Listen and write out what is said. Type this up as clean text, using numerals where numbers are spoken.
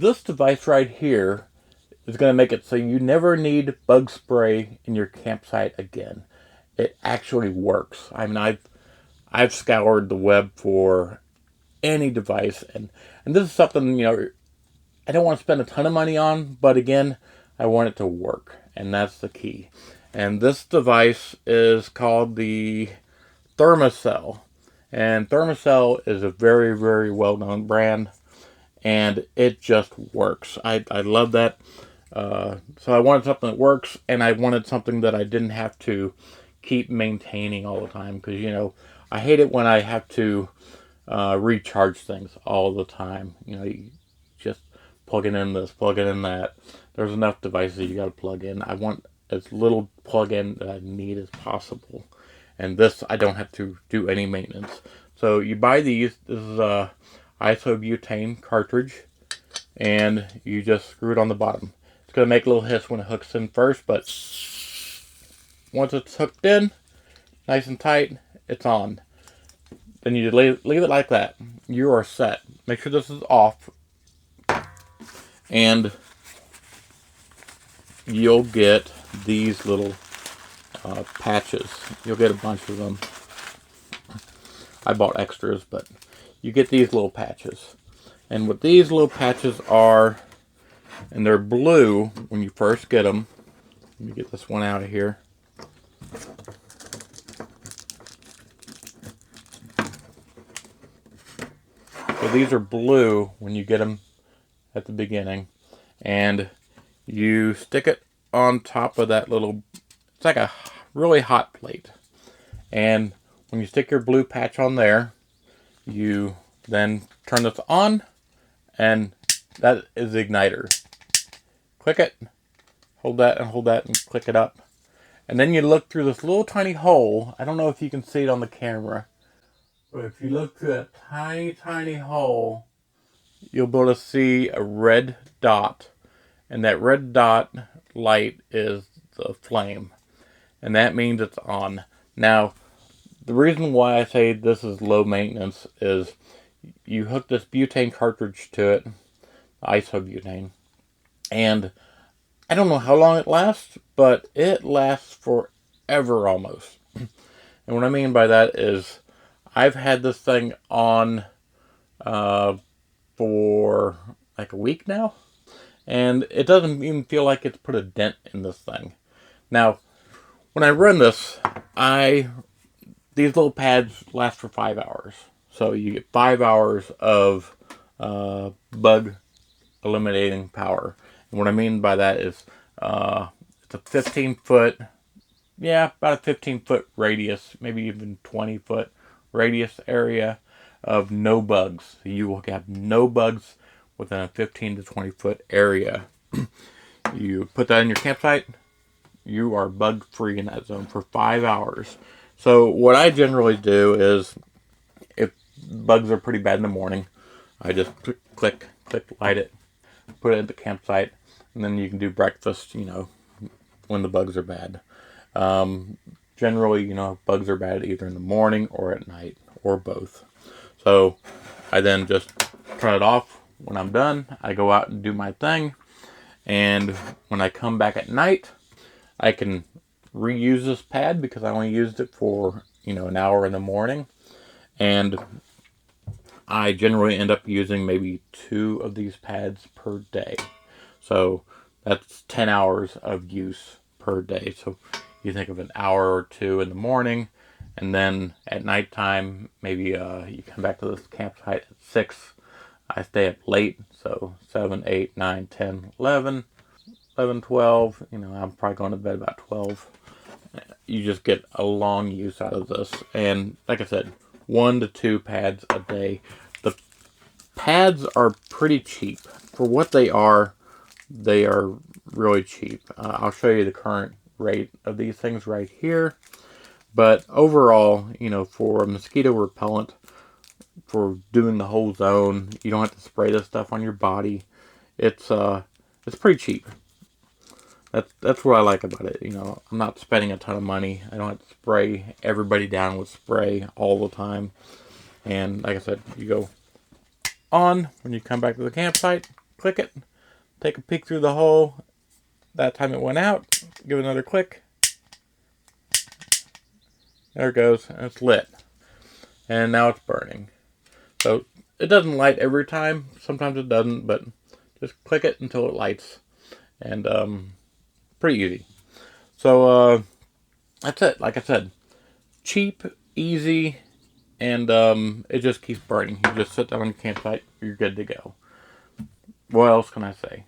this device right here is going to make it so you never need bug spray in your campsite again. It actually works. I mean, I've scoured the web for any device, and this is something, I don't want to spend a ton of money on, but again, I want it to work, and that's the key. And this device is called the Thermacell, and Thermacell is a very, very well-known brand, and it just works. I love that. So I wanted something that works, and I wanted something that I didn't have to keep maintaining all the time, because I hate it when I have to recharge things all the time. You just plug it in this, plug it in that. There's enough devices you got to plug in. I want as little plug-in that I need as possible, and this I don't have to do any maintenance. So you buy these. This is a isobutane cartridge, and you just screw it on the bottom. It's going to make a little hiss when it hooks in first, but once it's hooked in, nice and tight, it's on. Then you leave it like that. You are set. Make sure this is off, and you'll get these little patches. You'll get a bunch of them. I bought extras, but you get these little patches. And what these little patches are, and they're blue when you first get them. Let me get this one out of here. So these are blue when you get them at the beginning, and you stick it on top of that little, it's like a really hot plate. And when you stick your blue patch on there, you then turn this on, and that is the igniter. Click it, hold that and click it up. And then you look through this little tiny hole. I don't know if you can see it on the camera, but if you look through that tiny, tiny hole, you'll be able to see a red dot. And that red dot light is the flame. And that means it's on. Now, the reason why I say this is low maintenance is you hook this butane cartridge to it, isobutane, and I don't know how long it lasts, but it lasts forever almost. And what I mean by that is I've had this thing on for like a week now, and it doesn't even feel like it's put a dent in this thing. Now, when I run this, these little pads last for 5 hours. So you get 5 hours of bug eliminating power. And what I mean by that is it's a 15-foot, about a 15-foot radius, maybe even 20-foot radius area of no bugs. So you will have no bugs within a 15 to 20-foot area. You put that in your campsite, you are bug-free in that zone for 5 hours. So what I generally do is, if bugs are pretty bad in the morning, I just click, light it, put it at the campsite, and then you can do breakfast, when the bugs are bad. Generally, bugs are bad either in the morning or at night, or both. So I then just turn it off. When I'm done, I go out and do my thing. And when I come back at night, I can reuse this pad because I only used it for, an hour in the morning. And I generally end up using maybe 2 of these pads per day. So that's 10 hours of use per day. So you think of an hour or 2 in the morning, and then at nighttime, maybe you come back to this campsite at 6. I stay up late, so 7, 8, 9, 10, 11, 12. I'm probably going to bed about 12. You just get a long use out of this. And like I said, 1 to 2 pads a day. The pads are pretty cheap. For what they are really cheap. I'll show you the current rate of these things right here. But overall, for a mosquito repellent, for doing the whole zone, you don't have to spray this stuff on your body. It's pretty cheap. That's what I like about it. I'm not spending a ton of money. I don't have to spray everybody down with spray all the time. And like I said, you go on when you come back to the campsite, click it, take a peek through the hole. That time it went out. Give it another click. There it goes, and it's lit. And now it's burning. So it doesn't light every time. Sometimes it doesn't, but just click it until it lights. And pretty easy. So that's it. Like I said, cheap, easy, and it just keeps burning. You just sit down on your campsite, you're good to go. What else can I say?